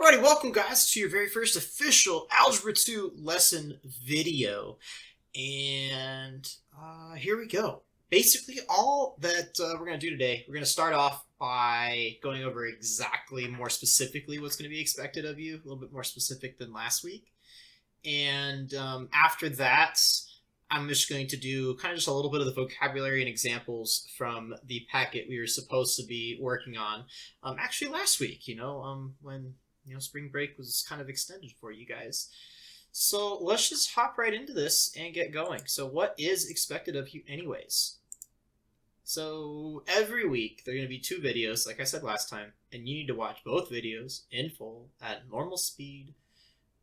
Alrighty, welcome guys to your very first official Algebra 2 lesson video. And here we go. Basically all that we're going to do today, we're going to start off by going over exactly more specifically what's going to be expected of you, a little bit more specific than last week. And after that, I'm just going to do kind of just a little bit of the vocabulary and examples from the packet we were supposed to be working on actually last week, when spring break was kind of extended for you guys. So let's just hop right into this and get going. So what is expected of you anyways? So every week there are going to be 2 videos, like I said last time, and you need to watch both videos in full at normal speed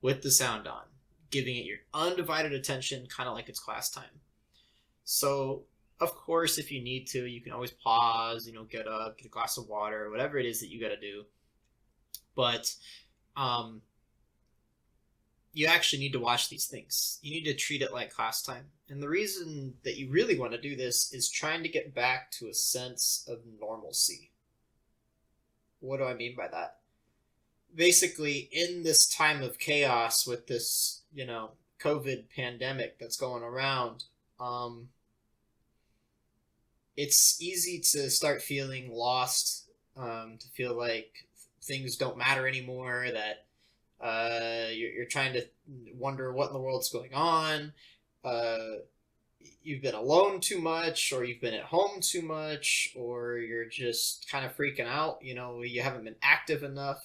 with the sound on, giving it your undivided attention, kind of like it's class time. So of course, if you need to, you can always pause, get up, get a glass of water, whatever it is that you got to do. But you actually need to watch these things. You need to treat it like class time. And the reason that you really want to do this is trying to get back to a sense of normalcy. What do I mean by that? Basically, in this time of chaos with this, COVID pandemic that's going around, it's easy to start feeling lost, to feel like things don't matter anymore, that you're trying to wonder what in the world's going on. You've been alone too much, or you've been at home too much, or you're just kind of freaking out. You haven't been active enough.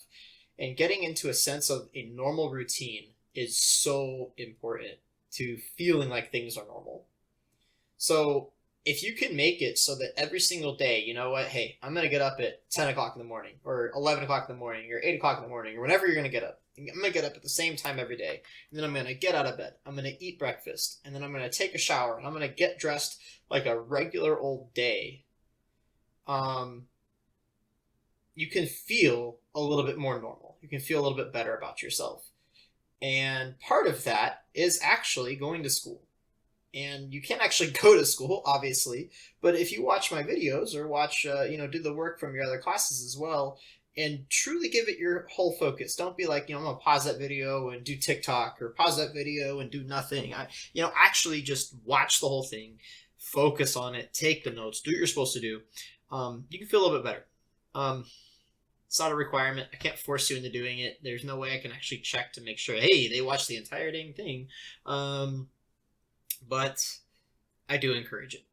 And getting into a sense of a normal routine is so important to feeling like things are normal. So if you can make it so that every single day, hey, I'm going to get up at 10 o'clock in the morning, or 11 o'clock in the morning, or 8 o'clock in the morning, or whenever you're going to get up. I'm going to get up at the same time every day. And then I'm going to get out of bed. I'm going to eat breakfast. And then I'm going to take a shower. And I'm going to get dressed like a regular old day. You can feel a little bit more normal. You can feel a little bit better about yourself. And part of that is actually going to school. And you can't actually go to school, obviously, but if you watch my videos or watch, do the work from your other classes as well, and truly give it your whole focus. Don't be like, I'm going to pause that video and do TikTok, or pause that video and do nothing. Actually just watch the whole thing, focus on it, take the notes, do what you're supposed to do. You can feel a little bit better. It's not a requirement. I can't force you into doing it. There's no way I can actually check to make sure, hey, they watched the entire dang thing. But I do encourage it.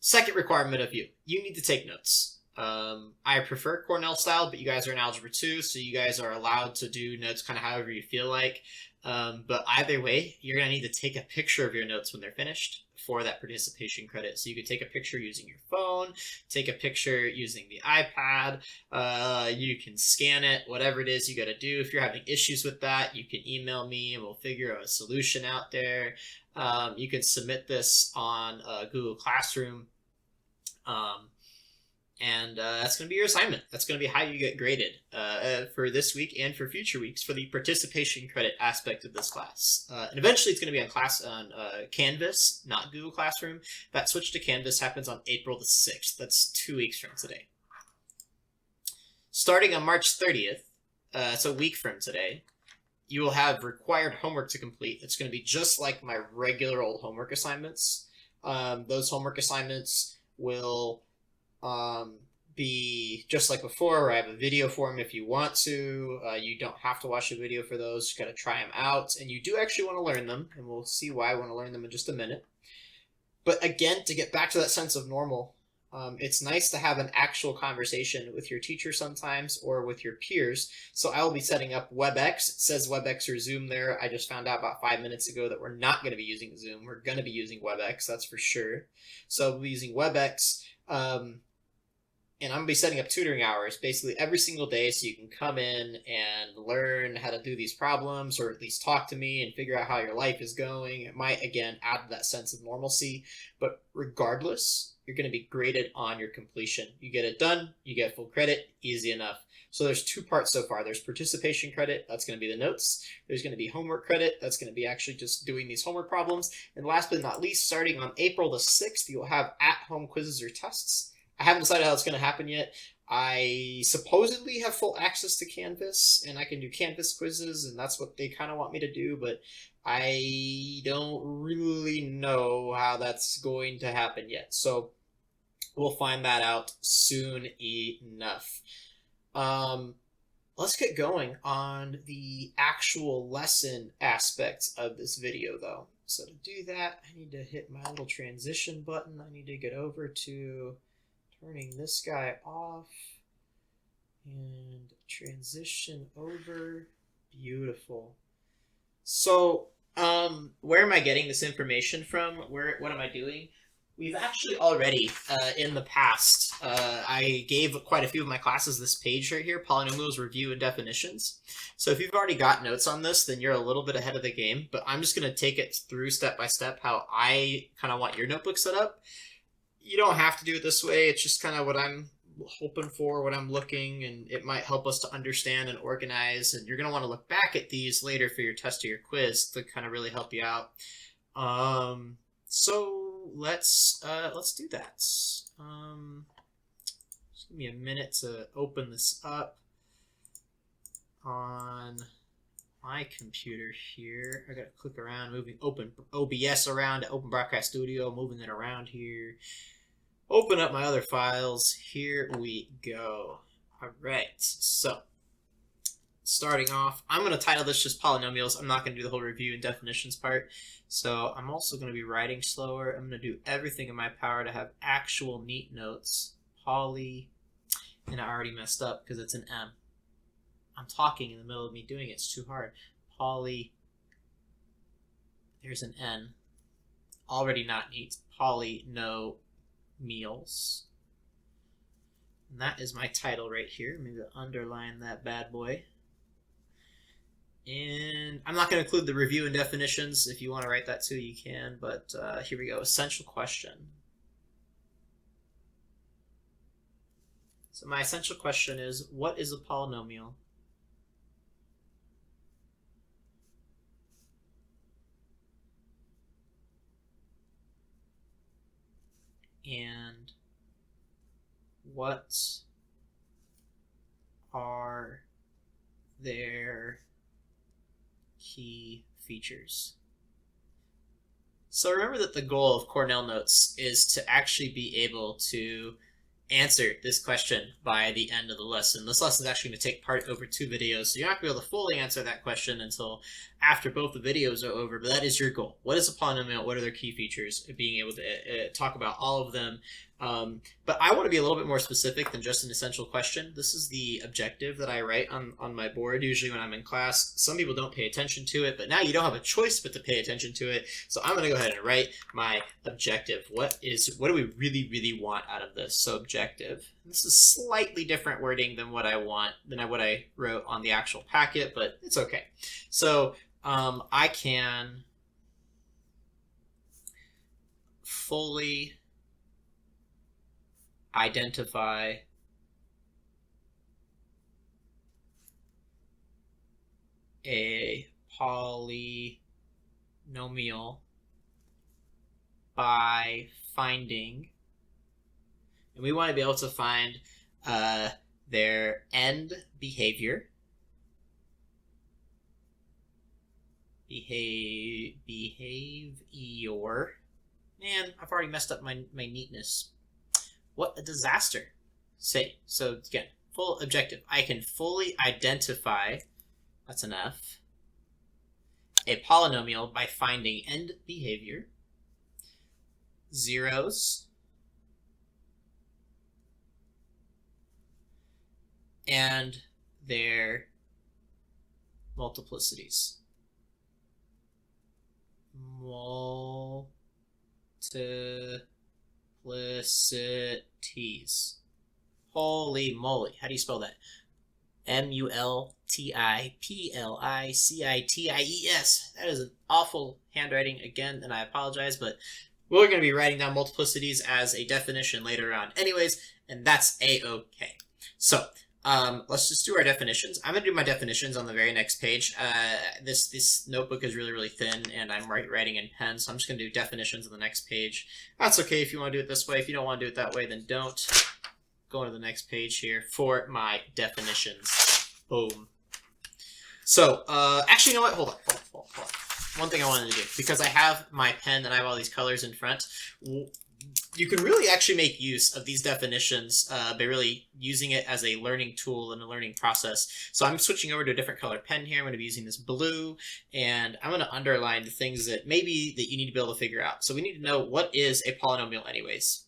Second requirement of you need to take notes. I prefer Cornell style, but you guys are in Algebra 2, so you guys are allowed to do notes kind of however you feel like. But either way, you're going to need to take a picture of your notes when they're finished for that participation credit. So you could take a picture using your phone, take a picture using the iPad, you can scan it, whatever it is you got to do. If you're having issues with that, you can email me and we'll figure a solution out there. You can submit this on Google Classroom. And that's going to be your assignment. That's going to be how you get graded for this week and for future weeks for the participation credit aspect of this class. And eventually it's going to be on Canvas, not Google Classroom. That switch to Canvas happens on April the 6th. That's 2 weeks from today. Starting on March 30th, so a week from today, you will have required homework to complete. It's going to be just like my regular old homework assignments. Those homework assignments will be just like before, where I have a video for them if you want to. You don't have to watch the video for those. You got to try them out, and you do actually want to learn them, and we'll see why I want to learn them in just a minute. But again, to get back to that sense of normal, it's nice to have an actual conversation with your teacher sometimes, or with your peers. So I will be setting up WebEx. It says WebEx or Zoom there. I just found out about 5 minutes ago that we're not going to be using Zoom. We're going to be using WebEx, that's for sure. So we'll be using WebEx. And I'm going to be setting up tutoring hours basically every single day, so you can come in and learn how to do these problems, or at least talk to me and figure out how your life is going. It might, again, add that sense of normalcy. But regardless, you're going to be graded on your completion. You get it done, you get full credit, easy enough. So there's 2 parts so far. There's participation credit, that's going to be the notes. There's going to be homework credit, that's going to be actually just doing these homework problems. And last but not least, starting on April the 6th, you'll have at-home quizzes or tests. I haven't decided how it's going to happen yet. I supposedly have full access to Canvas, and I can do Canvas quizzes, and that's what they kind of want me to do, but I don't really know how that's going to happen yet. So we'll find that out soon enough. Let's get going on the actual lesson aspects of this video, though. So to do that, I need to hit my little transition button. I need to get over to turning this guy off and transition over. Beautiful. So where am I getting this information from? What am I doing? We've actually already, in the past, I gave quite a few of my classes this page right here, Polynomials, Review, and Definitions. So if you've already got notes on this, then you're a little bit ahead of the game, but I'm just going to take it through step by step how I kind of want your notebook set up. You don't have to do it this way. It's just kind of what I'm hoping for, what I'm looking, and it might help us to understand and organize, and you're going to want to look back at these later for your test or your quiz to kind of really help you out. So let's do that. Just give me a minute to open this up on my computer here. I gotta click around, moving open OBS around to Open Broadcast Studio, moving it around here. Open up my other files. Here we go. All right, so starting off, I'm going to title this just Polynomials. I'm not going to do the whole review and definitions part. So I'm also going to be writing slower. I'm going to do everything in my power to have actual neat notes. Poly, and I already messed up because it's an M. I'm talking in the middle of me doing it. It's too hard. Poly, there's an N. Already not neat. Polynomials. And that is my title right here. Maybe I'll underline that bad boy. And I'm not going to include the review and definitions. If you want to write that too, you can. But here we go. Essential question. So my essential question is, what is a polynomial? And what are their key features? So remember that the goal of Cornell Notes is to actually be able to answer this question by the end of the lesson. This lesson is actually going to take part over 2 videos, so you're not going to be able to fully answer that question until after both the videos are over, but that is your goal. What is a polynomial? What are their key features? Being able to talk about all of them. But I want to be a little bit more specific than just an essential question. This is the objective that I write on my board usually when I'm in class. Some people don't pay attention to it, but now you don't have a choice but to pay attention to it. So I'm going to go ahead and write my objective. What do we really, really want out of this? So objective. This is slightly different wording than what I wrote on the actual packet, but it's okay. So I can fully identify a polynomial by finding, and we want to be able to find their end behavior, behavior. Man, I've already messed up my neatness. What a disaster. Say, so again, full objective. I can fully identify, that's an F, a polynomial by finding end behavior, zeros, and their multiplicities. Multiplicities. Holy moly. How do you spell that? multiplicities. That is an awful handwriting again, and I apologize, but we're going to be writing down multiplicities as a definition later on anyways, and that's a-okay. So let's just do our definitions. I'm going to do my definitions on the very next page. This notebook is really, really thin, and I'm writing in pen, so I'm just going to do definitions on the next page. That's okay if you want to do it this way. If you don't want to do it that way, then don't. going to the next page here for my definitions. Boom. So, actually, you know what? Hold on. One thing I wanted to do, because I have my pen and I have all these colors in front, you can really actually make use of these definitions by really using it as a learning tool and a learning process. So I'm switching over to a different color pen here. I'm going to be using this blue, and I'm going to underline the things that maybe that you need to be able to figure out. So we need to know, what is a polynomial anyways?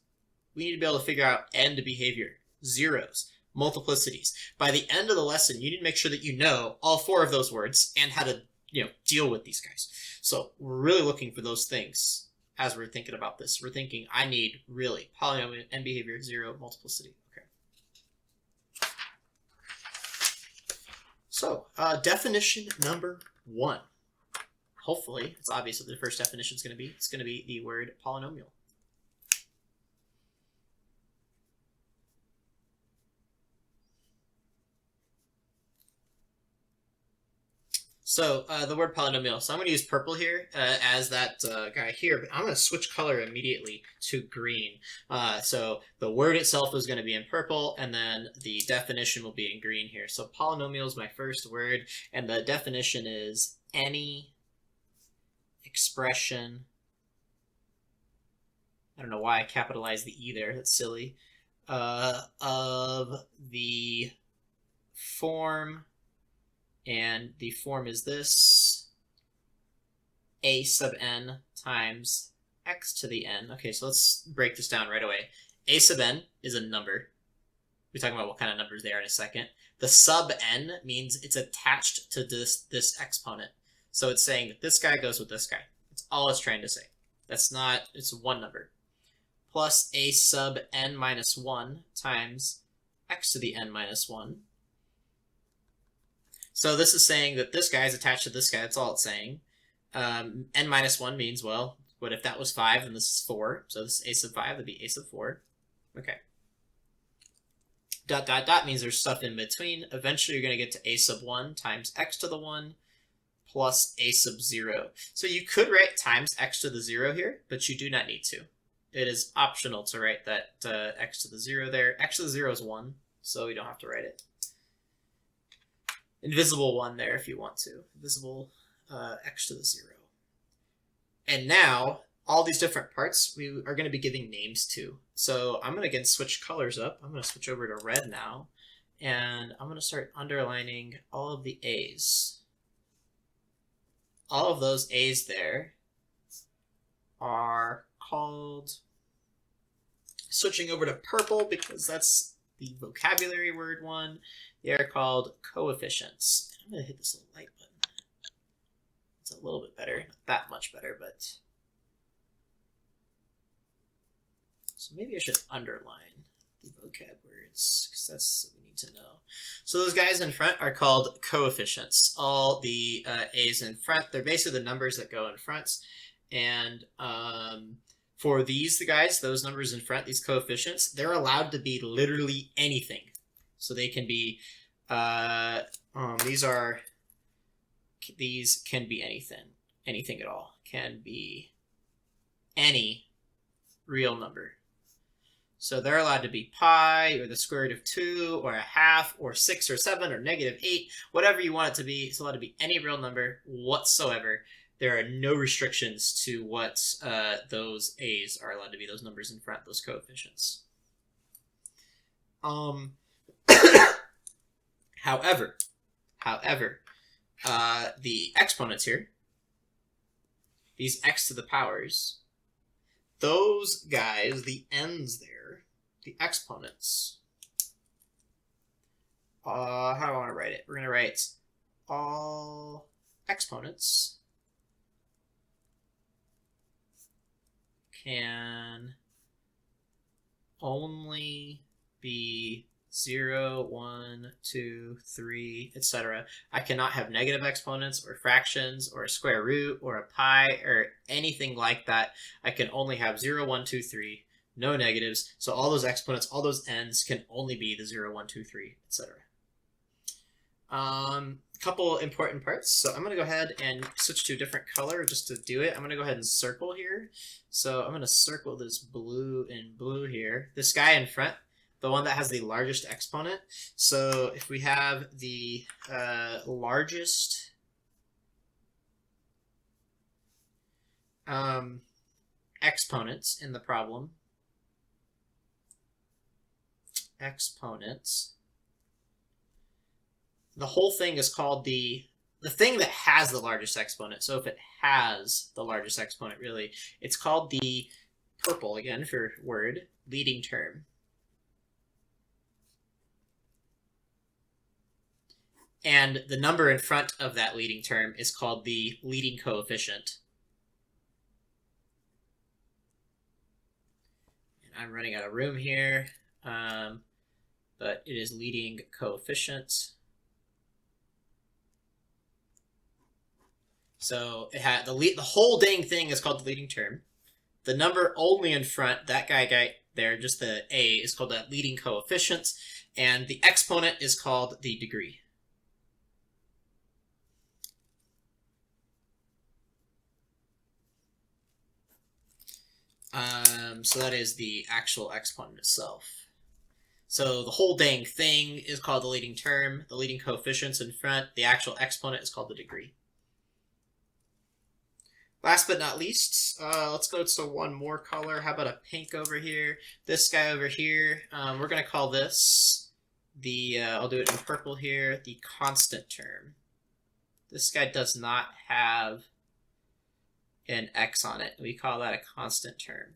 We need to be able to figure out end behavior, zeros, multiplicities. By the end of the lesson, you need to make sure that you know all 4 of those words and how to deal with these guys. So we're really looking for those things. As we're thinking about this, we're thinking, I need really polynomial, end behavior, 0, multiplicity. Okay. So definition number 1. Hopefully, it's obvious what the first definition is going to be. It's going to be the word polynomial. So the word polynomial. So I'm going to use purple here as that guy here, but I'm going to switch color immediately to green. So the word itself is going to be in purple, and then the definition will be in green here. So polynomial is my first word, and the definition is any expression. I don't know why I capitalized the E there. That's silly. Of the form. And the form is this, a sub n times x to the n. Okay, so let's break this down right away. A sub n is a number. We're talking about what kind of numbers they are in a second. The sub n means it's attached to this exponent. So it's saying that this guy goes with this guy. That's all it's trying to say. That's not, it's one number. Plus a sub n minus 1 times x to the n minus 1. So this is saying that this guy is attached to this guy. That's all it's saying. N minus 1 means, well, what if that was 5, then this is 4. So this is a sub 5, that'd be a sub 4. Okay. Dot, dot, dot means there's stuff in between. Eventually you're going to get to a sub 1 times x to the 1 plus a sub 0. So you could write times x to the 0 here, but you do not need to. It is optional to write that x to the 0 there. X to the 0 is 1, so we don't have to write it. Invisible 1 there if you want to. Invisible x to the 0. And now, all these different parts we are going to be giving names to. So I'm going to again switch colors up. I'm going to switch over to red now. And I'm going to start underlining all of the A's. All of those A's there are called, switching over to purple because that's the vocabulary word one, they are called coefficients. I'm going to hit this little light button. It's a little bit better, not that much better, but. So maybe I should underline the vocab words because that's what we need to know. So those guys in front are called coefficients. All the A's in front, they're basically the numbers that go in front. And for these, the guys, those numbers in front, these coefficients, they're allowed to be literally anything. So they can be, these can be anything at all. Can be any real number. So they're allowed to be pi, or the square root of 2, or a half, or 6, or 7, or -8, whatever you want it to be. It's allowed to be any real number whatsoever. There are no restrictions to what those A's are allowed to be, those numbers in front, those coefficients. However, the exponents here, these x to the powers, those guys, the n's there, the exponents, how do I want to write it? We're going to write all exponents can only be 0, 1, 2, 3, etc. I cannot have negative exponents or fractions or a square root or a pi or anything like that. I can only have 0, 1, 2, 3, no negatives. So all those exponents, all those n's can only be the 0, 1, 2, 3, etc. Couple important parts. So I'm going to go ahead and switch to a different color just to do it. I'm going to go ahead and circle here. So I'm going to circle this blue and blue here. This guy in front, the one that has the largest exponent. So if we have the largest exponents in the problem, the whole thing is called the thing that has the largest exponent. So if it has the largest exponent, really, it's called the purple, again for word, leading term. And the number in front of that leading term is called the leading coefficient. And I'm running out of room here, but it is leading coefficient. So it had the whole dang thing is called the leading term. The number only in front, that guy there, just the A, is called the leading coefficient, and the exponent is called the degree. So that is the actual exponent itself. So the whole dang thing is called the leading term, the leading coefficients in front, the actual exponent is called the degree. Last but not least, let's go to one more color. How about a pink over here? This guy over here, we're going to call this the, I'll do it in purple here, the constant term. This guy does not have an x on it. We call that a constant term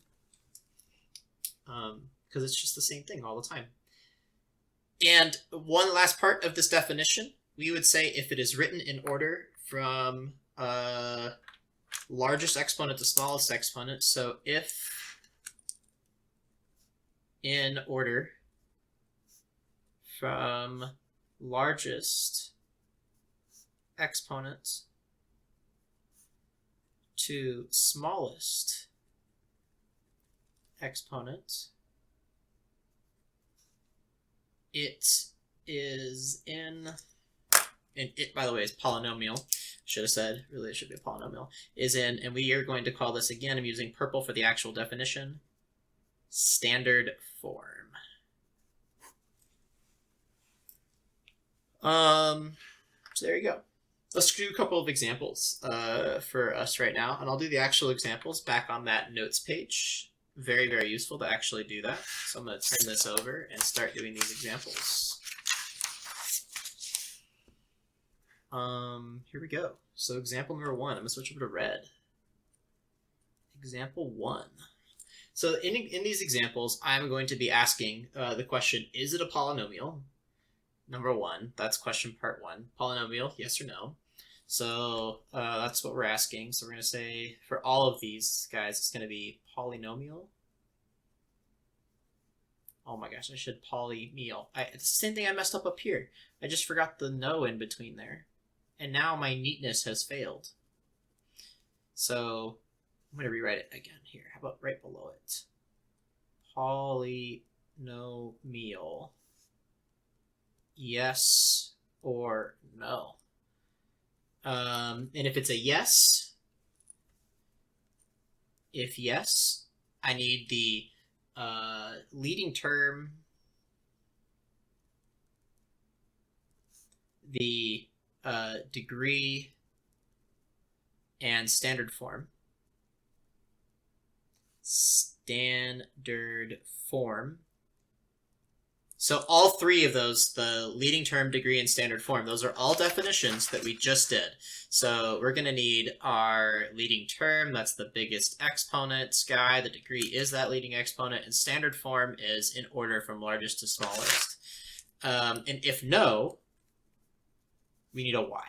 because it's just the same thing all the time. And one last part of this definition, we would say if it is written in order from largest exponent to smallest exponent. So if in order from largest exponent to smallest exponent, it is in, and it, by the way, is polynomial. Should have said, really it should be a polynomial, is in, and we are going to call this, again, I'm using purple for the actual definition, standard form. So there you go. Let's do a couple of examples for us right now, and I'll do the actual examples back on that notes page. Very, very useful to actually do that. So I'm going to turn this over and start doing these examples. Here we go. So example number 1, I'm going to switch over to red. Example 1. So in these examples, I'm going to be asking the question, is it a polynomial? Number 1, that's question part 1. Polynomial, yes or no? So that's what we're asking. So we're going to say for all of these guys, it's going to be polynomial. Oh my gosh, I should polymeal. It's the same thing I messed up here. I just forgot the no in between there. And now my neatness has failed. So I'm going to rewrite it again here. How about right below it? Polynomial. Yes or no? And if it's a yes, if yes, I need the leading term, the degree, and standard form. Standard form. So all three of those, the leading term, degree, and standard form, those are all definitions that we just did. So we're going to need our leading term, that's the biggest exponent guy, the degree is that leading exponent, and standard form is in order from largest to smallest. And if no, we need a y.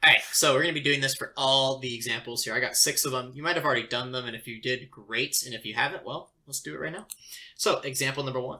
All right, so we're going to be doing this for all the examples here. I got 6 of them. You might have already done them, and if you did, great. And if you haven't, well, let's do it right now. So example number 1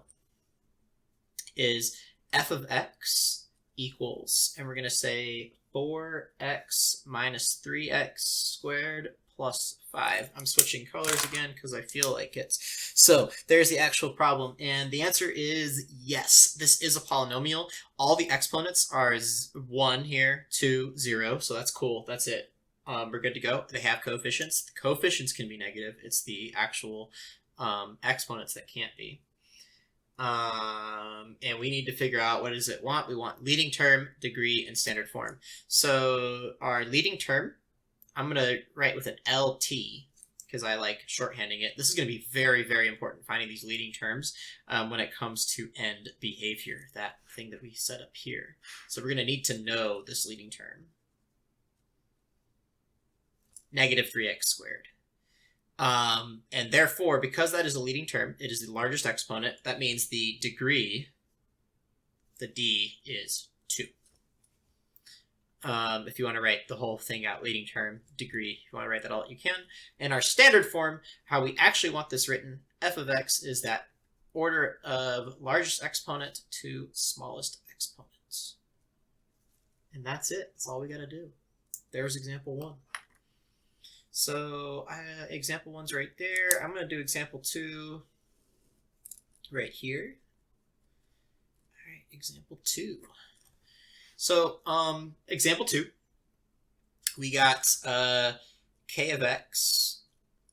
is f of x equals, and we're going to say 4x minus 3x squared plus 5. I'm switching colors again because I feel like it. So there's the actual problem, and the answer is yes. This is a polynomial. All the exponents are 1 here, 2, 0, so that's cool. That's it. We're good to go. They have coefficients. The coefficients can be negative. It's the actual exponents that can't be. And we need to figure out what does it want. We want leading term, degree, and standard form. So our leading term, I'm going to write with an LT because I like shorthanding it. This is going to be very, very important, finding these leading terms when it comes to end behavior, that thing that we set up here. So we're going to need to know this leading term. Negative 3x squared. And therefore, because that is a leading term, it is the largest exponent. That means the degree, the D, is 2. If you want to write the whole thing out, leading term, degree, if you want to write that all, you can. And our standard form, how we actually want this written, f of x is that order of largest exponent to smallest exponents. And that's it. That's all we got to do. There's example 1. So example 1's right there. I'm going to do example 2 right here. All right, example 2. So example 2, we got k of x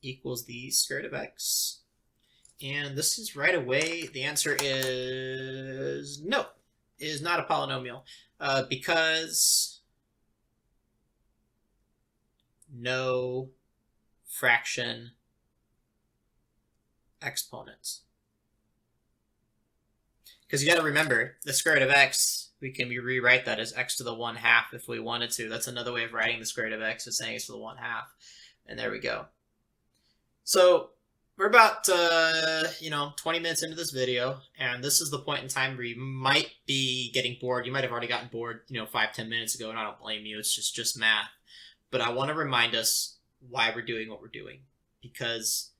equals the square root of x. And this is right away, the answer is no, it is not a polynomial because no fraction exponents. Because you got to remember, the square root of x, we can rewrite that as x to the 1/2 if we wanted to. That's another way of writing the square root of x, is saying it's to the 1/2. And there we go. So we're about 20 minutes into this video, and this is the point in time where you might be getting bored. You might have already gotten bored 5-10 minutes ago, and I don't blame you. It's just math. But I want to remind us why we're doing what we're doing, because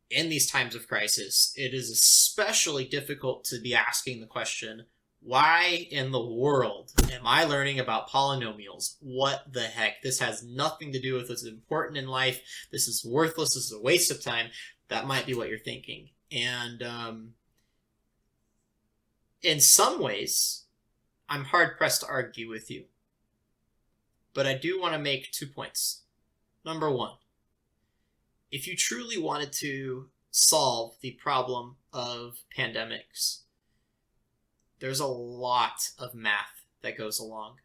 in these times of crisis, it is especially difficult to be asking the question, why in the world am I learning about polynomials? What the heck? This has nothing to do with what's important in life. This is worthless. This is a waste of time. That might be what you're thinking. And in some ways, I'm hard-pressed to argue with you. But I do want to make 2 points. Number 1, if you truly wanted to solve the problem of pandemics, there's a lot of math that goes along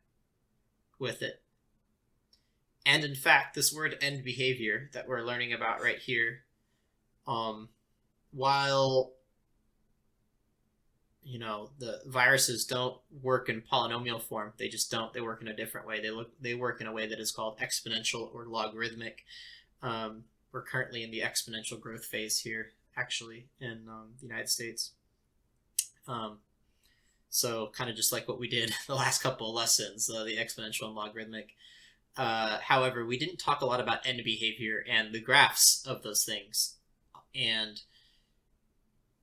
with it. And in fact, this word end behavior that we're learning about right here, while the viruses don't work in polynomial form, they just don't. They work in a different way. They work in a way that is called exponential or logarithmic. We're currently in the exponential growth phase here, actually, in the United States. So kind of just like what we did the last couple of lessons, the exponential and logarithmic. However, we didn't talk a lot about end behavior and the graphs of those things. And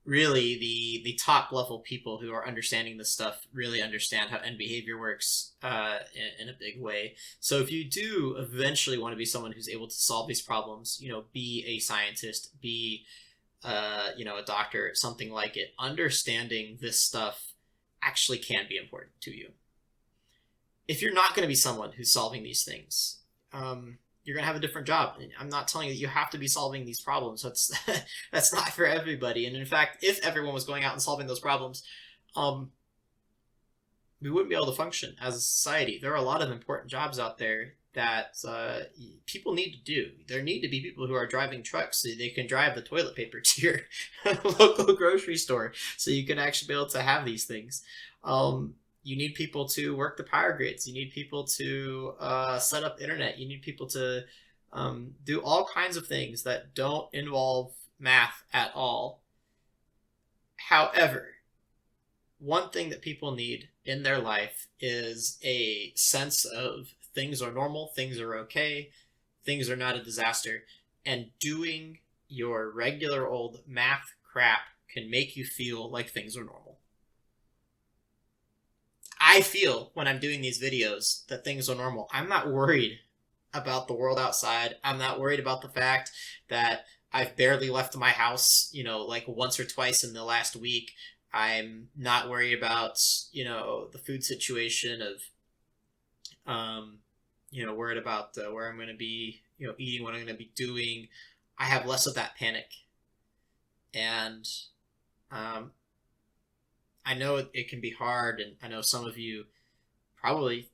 really, the top level people who are understanding this stuff really understand how end behavior works in a big way. So if you do eventually want to be someone who's able to solve these problems, be a scientist, be a doctor, something like it, understanding this stuff actually can be important to you. If you're not going to be someone who's solving these things, you're going to have a different job. I'm not telling you that you have to be solving these problems. That's not for everybody. And in fact, if everyone was going out and solving those problems, we wouldn't be able to function as a society. There are a lot of important jobs out there that people need to do. There need to be people who are driving trucks so they can drive the toilet paper to your local grocery store so you can actually be able to have these things. You need people to work the power grids. You need people to set up internet. You need people to do all kinds of things that don't involve math at all. However, one thing that people need in their life is a sense of things are normal, things are okay, things are not a disaster, and doing your regular old math crap can make you feel like things are normal. I feel when I'm doing these videos that things are normal. I'm not worried about the world outside. I'm not worried about the fact that I've barely left my house, like once or twice in the last week. I'm not worried about, the food situation of, worried about where I'm going to be, eating, what I'm going to be doing. I have less of that panic. And I know it can be hard, and I know some of you probably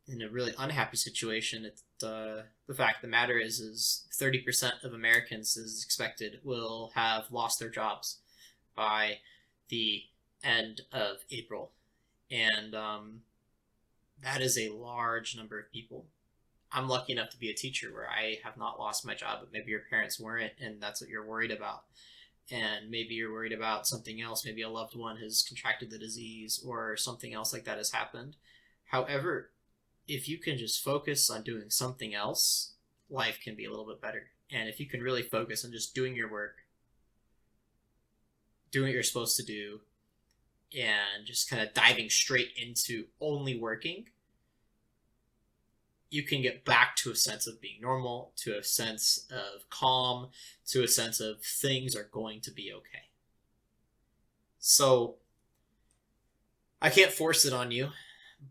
in a really unhappy situation. The fact of the matter is 30% of Americans is expected will have lost their jobs by the end of April, and that is a large number of people. I'm lucky enough to be a teacher where I have not lost my job, but maybe your parents weren't, and that's what you're worried about. And maybe you're worried about something else. Maybe a loved one has contracted the disease or something else like that has happened. However, if you can just focus on doing something else, life can be a little bit better. And if you can really focus on just doing your work, doing what you're supposed to do, and just kind of diving straight into only working, you can get back to a sense of being normal, to a sense of calm, to a sense of things are going to be okay. So I can't force it on you,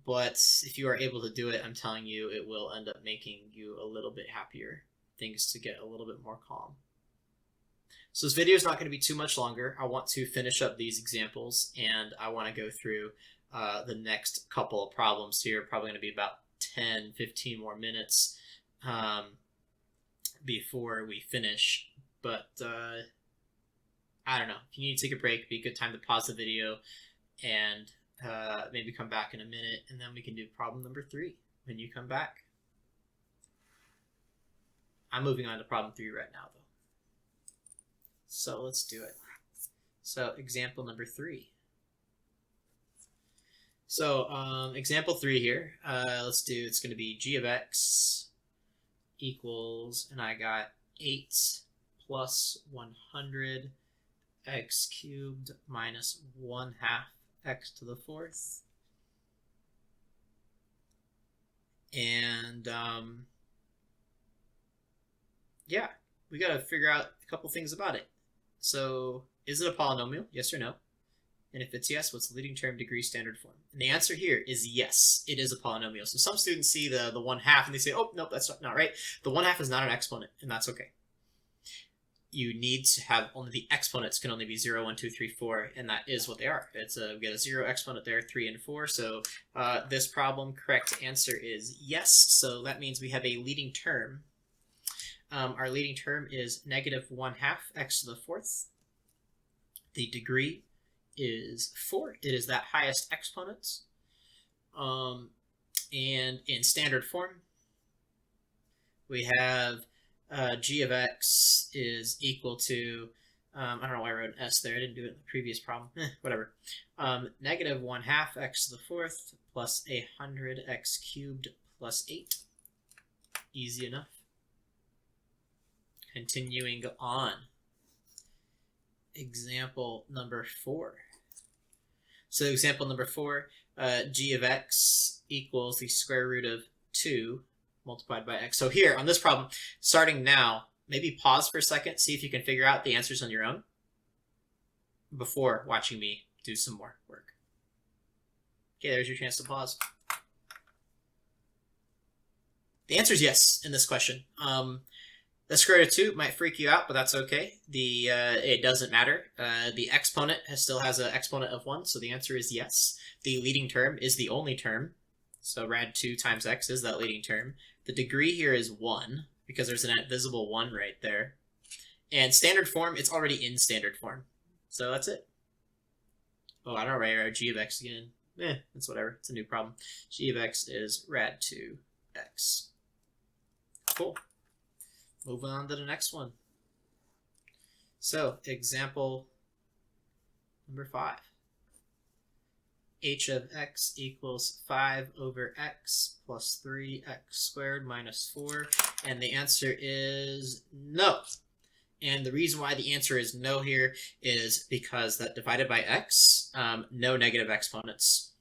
but if you are able to do it, I'm telling you, it will end up making you a little bit happier, things to get a little bit more calm. So this video is not going to be too much longer. I want to finish up these examples, and I want to go through the next couple of problems here. Probably going to be about 10-15 more minutes before we finish, but I don't know. If you need to take a break, it'd be a good time to pause the video and maybe come back in a minute, and then we can do problem number 3 when you come back. I'm moving on to problem 3 right now, though. So let's do it. So example number 3. So example 3 here, let's do, it's going to be g of x equals, and I got 8 plus 100 x cubed minus 1/2 x to the 4th. And yeah, we got to figure out a couple things about it. So is it a polynomial? Yes or no? And if it's yes, what's the leading term, degree, standard form? And the answer here is yes, it is a polynomial. So some students see the 1/2 and they say, oh, nope, that's not right. The 1/2 is not an exponent, and that's okay. You need to have only the exponents can only be 0, 1, 2, 3, 4, and that is what they are. It's we get a 0 exponent there, 3 and 4. So this problem, correct answer is yes. So that means we have a leading term. Our leading term is -1/2 x to the 4th. The degree is 4. It is that highest exponent. And in standard form, we have g of x is equal to, I don't know why I wrote an s there. I didn't do it in the previous problem. Whatever. -1/2 x to the 4th plus 100x cubed plus 8. Easy enough. Continuing on. Example number 4. So example number 4, g of x equals the square root of 2 multiplied by x. So here on this problem, starting now, maybe pause for a second, see if you can figure out the answers on your own before watching me do some more work. Okay, there's your chance to pause. The answer is yes in this question. The square root of 2 might freak you out, but that's okay. It doesn't matter. The exponent still has an exponent of 1, so the answer is yes. The leading term is the only term, so rad 2 times x is that leading term. The degree here is 1, because there's an visible 1 right there. And standard form, it's already in standard form. So that's it. Oh, I don't know, right? G of x again. It's whatever. It's a new problem. G of x is rad 2x. Cool. Moving on to the next one. So, example number 5. H of x equals 5 over x plus 3x squared minus 4. And the answer is no. And the reason why the answer is no here is because that divided by x, no negative exponents.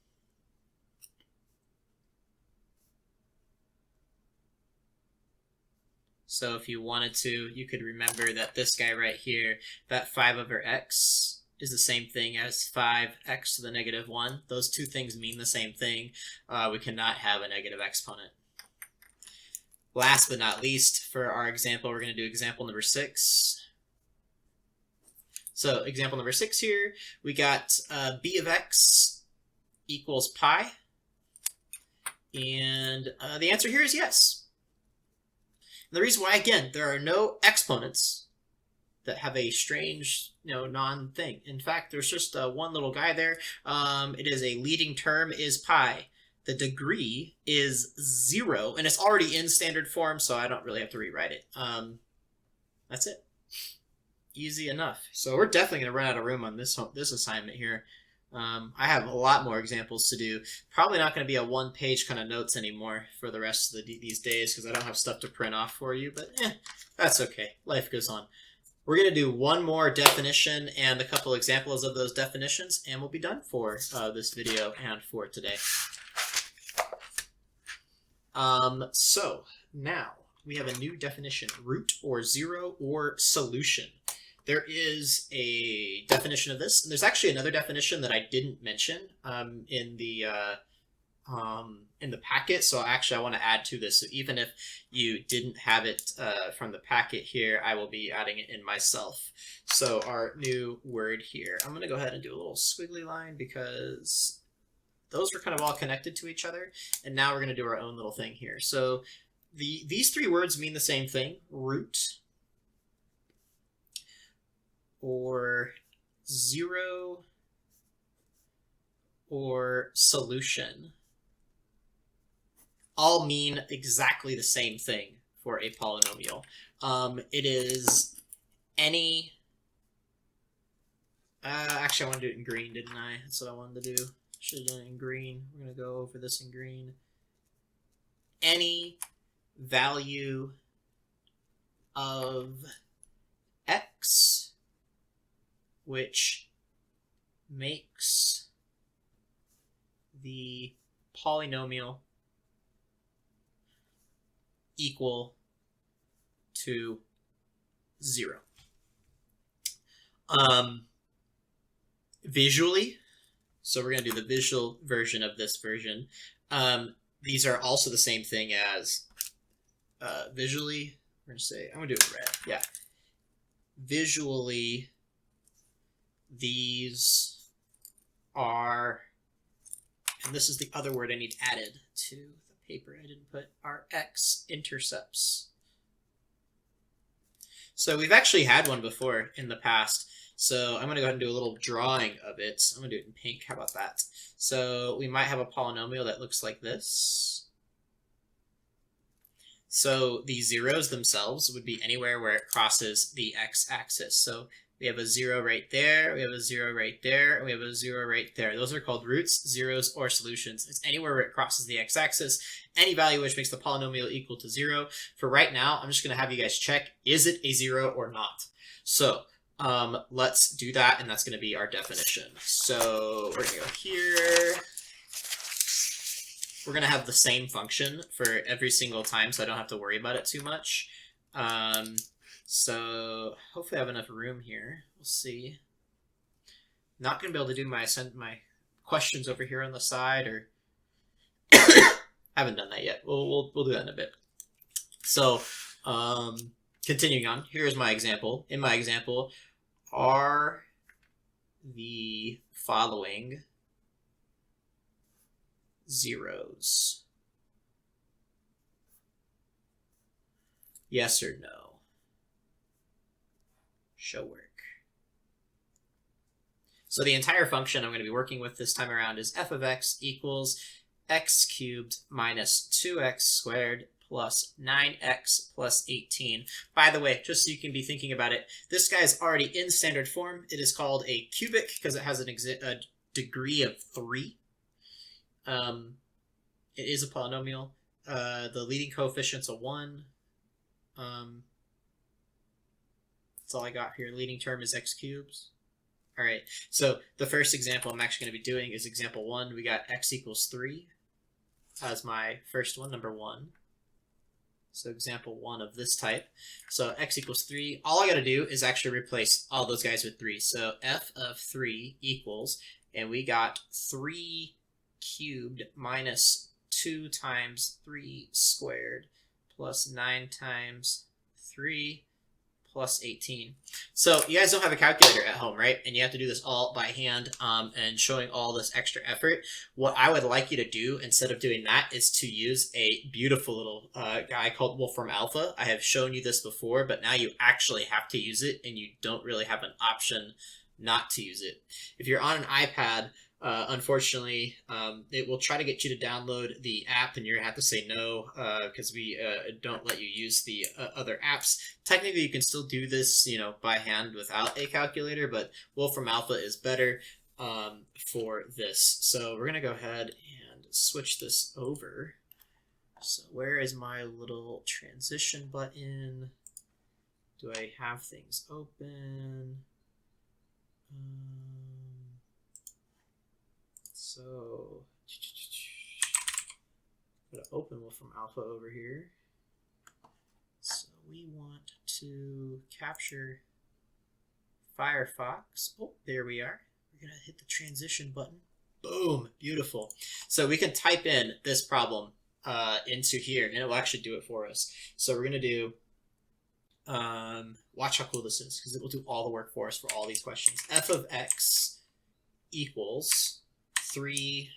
So if you wanted to, you could remember that this guy right here, that 5 over x is the same thing as 5x to the -1. Those two things mean the same thing. We cannot have a negative exponent. Last but not least, for our example, we're going to do example number 6. So example number 6 here, we got b of x equals pi. And the answer here is yes. And the reason why, again, there are no exponents that have a strange, non-thing. In fact, there's just one little guy there. It is a leading term is pi. The degree is 0, and it's already in standard form, so I don't really have to rewrite it. That's it. Easy enough. So we're definitely going to run out of room on this assignment here. I have a lot more examples to do. Probably not going to be a one-page kind of notes anymore for the rest of these days because I don't have stuff to print off for you, but that's okay. Life goes on. We're going to do one more definition and a couple examples of those definitions, and we'll be done for this video and for today. So now we have a new definition, root or zero or solution. There is a definition of this, and there's actually another definition that I didn't mention in the packet. So actually, I want to add to this. So even if you didn't have it from the packet here, I will be adding it in myself. So our new word here, I'm going to go ahead and do a little squiggly line because those are kind of all connected to each other. And now we're going to do our own little thing here. So these three words mean the same thing: root, or zero, or solution, all mean exactly the same thing for a polynomial. It is any, actually I want to do it in green, didn't I? That's what I wanted to do. Should have done it in green. We're going to go over this in green. Any value of x which makes the polynomial equal to 0. Visually, so we're going to do the visual version of this version. These are also the same thing as visually. We're going to say, I'm going to do it red. Yeah. Visually, these are, and this is the other word I need added to the paper I didn't put, are x-intercepts. So we've actually had one before in the past. So I'm going to go ahead and do a little drawing of it. I'm going to do it in pink. How about that? So we might have a polynomial that looks like this. So the zeros themselves would be anywhere where it crosses the x-axis. So we have a 0 right there, we have a 0 right there, and we have a 0 right there. Those are called roots, zeros, or solutions. It's anywhere where it crosses the x-axis, any value which makes the polynomial equal to 0. For right now, I'm just going to have you guys check, is it a 0 or not? So let's do that, and that's going to be our definition. So we're going to go here. We're going to have the same function for every single time, so I don't have to worry about it too much. So hopefully I have enough room here. We'll see. Not going to be able to do my questions over here on the side, or haven't done that yet. We'll do that in a bit. So continuing on, here's my example. In my example, are the following zeros? Yes or no? Show work. So the entire function I'm going to be working with this time around is f of x equals x cubed minus 2x squared plus 9x plus 18. By the way, just so you can be thinking about it, this guy is already in standard form. It is called a cubic because it has a degree of 3. It is a polynomial. The leading coefficient's a 1. That's all I got here. Leading term is x cubes. All right, so the first example I'm actually going to be doing is example 1. We got x equals 3 as my first one, number 1. So example 1 of this type. So x equals 3. All I got to do is actually replace all those guys with 3. So f of 3 equals, and we got 3 cubed minus 2 times 3 squared plus 9 times 3 plus 18. So you guys don't have a calculator at home, right? And you have to do this all by hand and showing all this extra effort. What I would like you to do instead of doing that is to use a beautiful little guy called Wolfram Alpha. I have shown you this before, but now you actually have to use it and you don't really have an option not to use it. If you're on an iPad, unfortunately, it will try to get you to download the app and you're gonna have to say no because we don't let you use the other apps. Technically, you can still do this, you know, by hand without a calculator, but Wolfram Alpha is better for this. So we're gonna go ahead and switch this over. So where is my little transition button? Do I have things open? So, I'm going to open Wolfram Alpha over here. So we want to capture Firefox. Oh, there we are. We're going to hit the transition button. Boom, beautiful. So we can type in this problem into here, and it will actually do it for us. So we're going to do, watch how cool this is, because it will do all the work for us for all these questions. F of x equals 3x,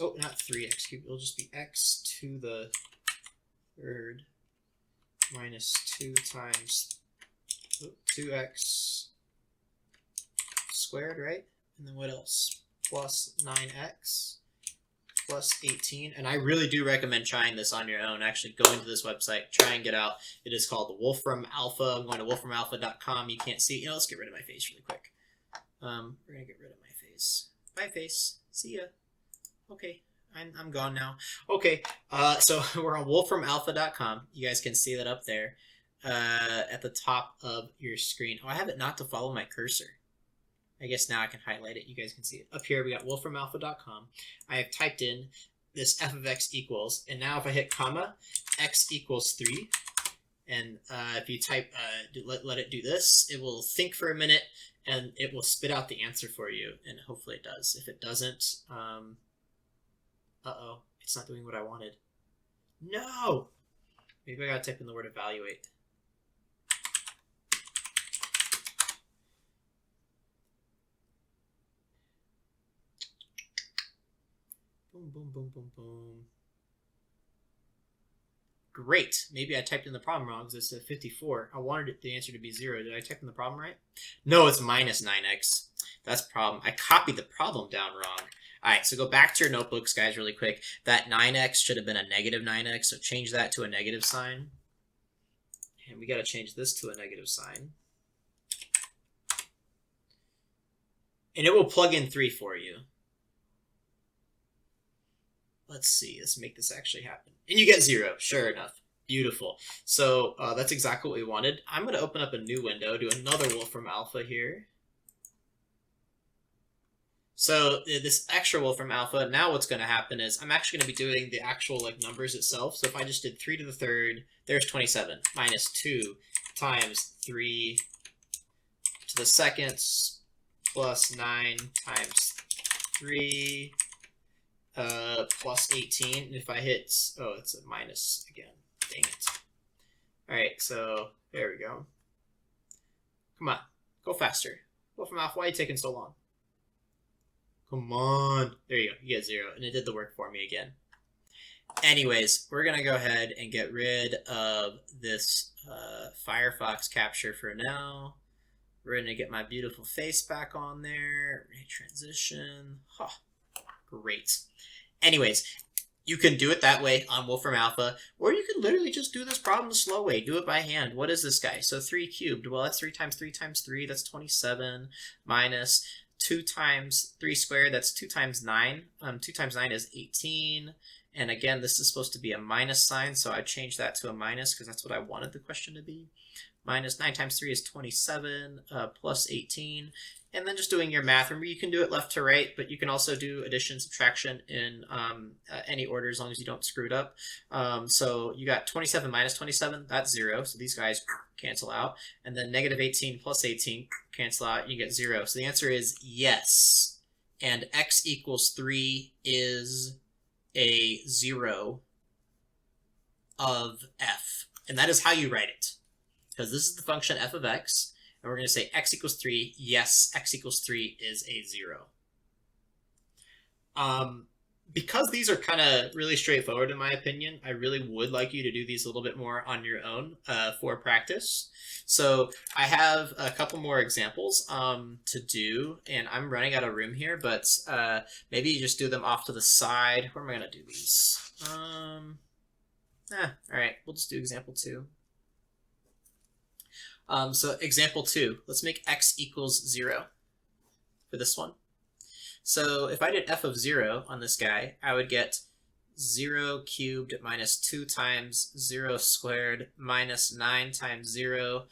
oh, not 3x cubed, it'll just be x to the third minus 2 times 2x squared, right? And then what else? Plus 9x plus 18. And I really do recommend trying this on your own. Actually, go into this website, try and get out. It is called the Wolfram Alpha. I'm going to wolframalpha.com. You can't see, you know, let's get rid of my face really quick. We're gonna get rid of my face. Bye, face. See ya. Okay, I'm gone now. Okay, so we're on wolframalpha.com. You guys can see that up there at the top of your screen. Oh, I have it not to follow my cursor. I guess now I can highlight it. You guys can see it. Up here, we got wolframalpha.com. I have typed in this f of x equals, and now if I hit comma, x equals 3. And if you type, let it do this, it will think for a minute, and it will spit out the answer for you, and hopefully it does. If it doesn't, uh-oh, it's not doing what I wanted. No! Maybe I gotta type in the word evaluate. Boom, boom, boom, boom, boom. Great. Maybe I typed in the problem wrong because it said 54. I wanted the answer to be 0. Did I type in the problem right? No, it's minus 9x. That's a problem. I copied the problem down wrong. All right, so go back to your notebooks, guys, really quick. That 9x should have been a negative 9x, so change that to a negative sign. And we got to change this to a negative sign. And it will plug in 3 for you. Let's see, let's make this actually happen. And you get 0, sure enough. Beautiful. So that's exactly what we wanted. I'm going to open up a new window, do another Wolfram Alpha here. So this extra Wolfram Alpha, now what's going to happen is I'm actually going to be doing the actual like numbers itself. So if I just did 3 to the third, there's 27, minus 2 times 3 to the second, plus 9 times 3, plus 18. And if I hit, oh, it's a minus again. Dang it. All right, so there we go. Come on, go faster. Wolfram Alpha, why are you taking so long? Come on. There you go. You get 0, and it did the work for me again. Anyways, we're going to go ahead and get rid of this Firefox capture for now. We're going to get my beautiful face back on there. Transition. Huh. Great. Anyways, you can do it that way on Wolfram Alpha, or you can literally just do this problem the slow way. Do it by hand. What is this guy? So 3 cubed. Well, that's 3 times 3 times 3. That's 27 minus 2 times 3 squared. That's 2 times 9. 2 times 9 is 18. And again, this is supposed to be a minus sign, so I changed that to a minus because that's what I wanted the question to be. Minus 9 times 3 is 27, plus 18. And then just doing your math. Remember, you can do it left to right, but you can also do addition, subtraction in any order as long as you don't screw it up. So you got 27 minus 27, that's 0. So these guys cancel out. And then negative 18 plus 18 cancel out, you get 0. So the answer is yes. And x equals 3 is a 0 of f. And that is how you write it. Because this is the function f of x, and we're going to say x equals 3. Yes, x equals 3 is a 0. Because these are kind of really straightforward in my opinion, I really would like you to do these a little bit more on your own for practice. So I have a couple more examples to do, and I'm running out of room here, but maybe you just do them off to the side. Where am I going to do these? All right, we'll just do example 2. So example 2, let's make x equals 0 for this one. So if I did f of 0 on this guy, I would get 0 cubed minus 2 times 0 squared minus 9 times 0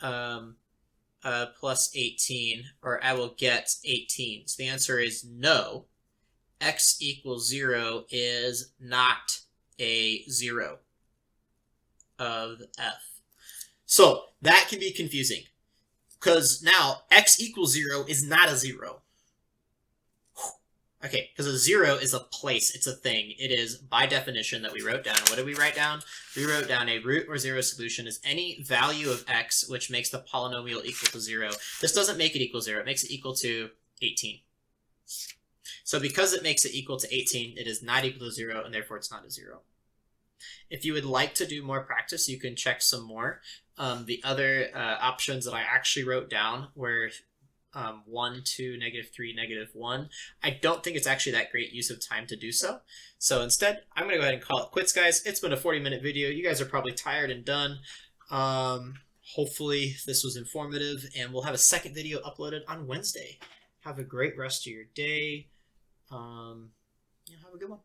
plus 18, or I will get 18. So the answer is no. X equals 0 is not a 0 of f. So that can be confusing because now x equals 0 is not a 0. Okay, because a 0 is a place, it's a thing. It is, by definition, that we wrote down. What did we write down? We wrote down a root or 0 solution is any value of x which makes the polynomial equal to 0. This doesn't make it equal 0, it makes it equal to 18. So because it makes it equal to 18, it is not equal to 0, and therefore it's not a 0. If you would like to do more practice, you can check some more. The other options that I actually wrote down were 1, 2, -3, -1. I don't think it's actually that great use of time to do so. So instead, I'm going to go ahead and call it quits, guys. It's been a 40-minute video. You guys are probably tired and done. Hopefully this was informative, and we'll have a second video uploaded on Wednesday. Have a great rest of your day. Have a good one.